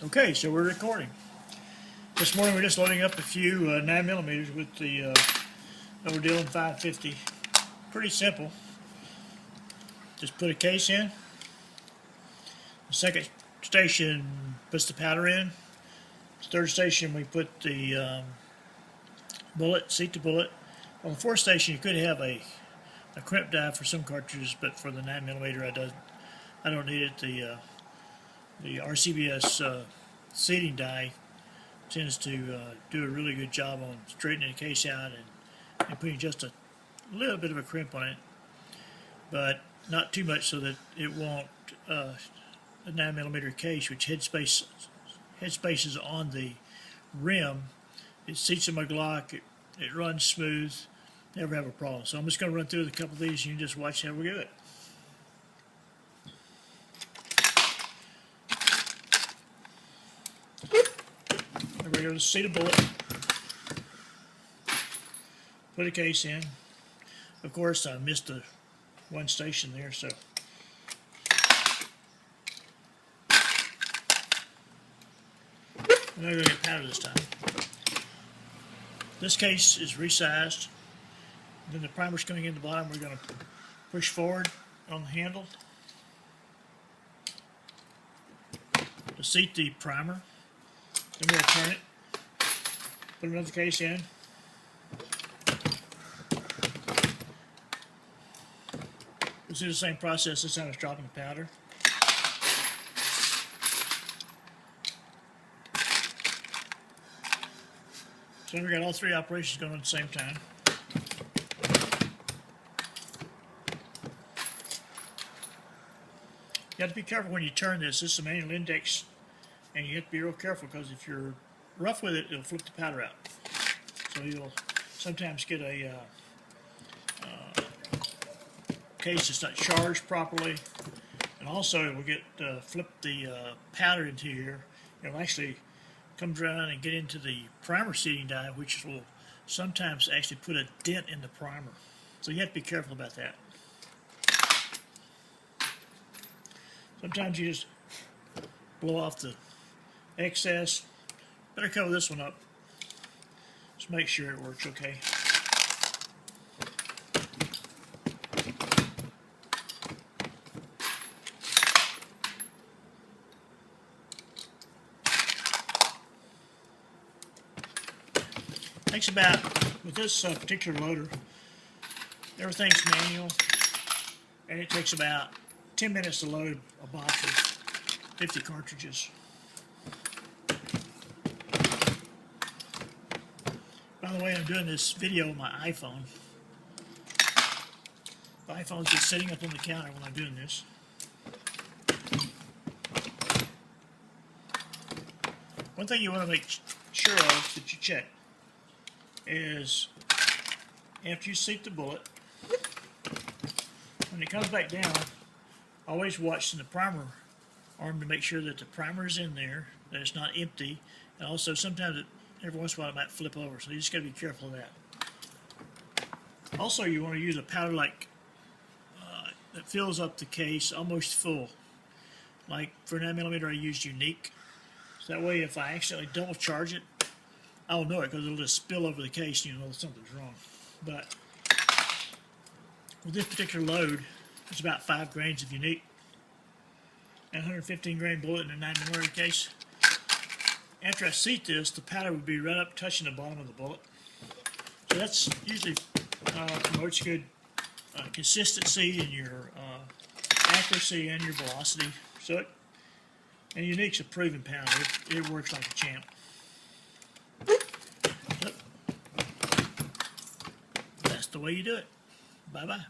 Okay, so we're recording. This morning we're just loading up a few 9mm with the Dillon 550. Pretty simple. Just put a case in. The second station puts the powder in. The third station we put the bullet, seat the bullet. On the fourth station you could have a crimp die for some cartridges, but for the 9mm I don't need it. The RCBS seating die tends to do a really good job on straightening the case out and putting just a little bit of a crimp on it, but not too much so that it won't, the 9mm case, which headspace is on the rim, it seats in my Glock, it runs smooth, never have a problem. So I'm just going to run through a couple of these and you can just watch how we do it. There we go, seat a bullet, put a case in. Of course, I missed the one station there, so I'm not going to get powder this time. This case is resized. Then the primer's coming in the bottom. We're going to push forward on the handle to seat the primer. Then we'll turn it, put another case in, we'll do the same process this time as dropping the powder. So we got all three operations going at the same time. You have to be careful when you turn this. This is a manual index, and you have to be real careful because if you're rough with it, it'll flip the powder out. So you'll sometimes get a case that's not charged properly, and also it will get flip the powder into here. It'll actually come around and get into the primer seating die, which will sometimes actually put a dent in the primer. So you have to be careful about that. Sometimes you just blow off the excess. Better cover this one up. Just make sure it works okay. Takes about, with this particular loader, everything's manual, and it takes about 10 minutes to load a box of 50 cartridges. By the way, I'm doing this video on my iPhone. The iPhone's just sitting up on the counter when I'm doing this. One thing you want to make sure of that you check is after you seat the bullet, when it comes back down, always watch in the primer arm to make sure that the primer is in there, that it's not empty, and also sometimes every once in a while it might flip over, so you just got to be careful of that. Also, you want to use a powder like that fills up the case almost full. Like for 9mm I used Unique, so that way if I accidentally double charge it, I'll know it because it'll just spill over the case and you know something's wrong. But with this particular load, it's about 5 grains of Unique and 115 grain bullet in a 9mm case. After I seat this, the powder would be right up touching the bottom of the bullet. So that's usually promotes good consistency in your accuracy and your velocity. So and Unique's a proven powder. It works like a champ. So, that's the way you do it. Bye-bye.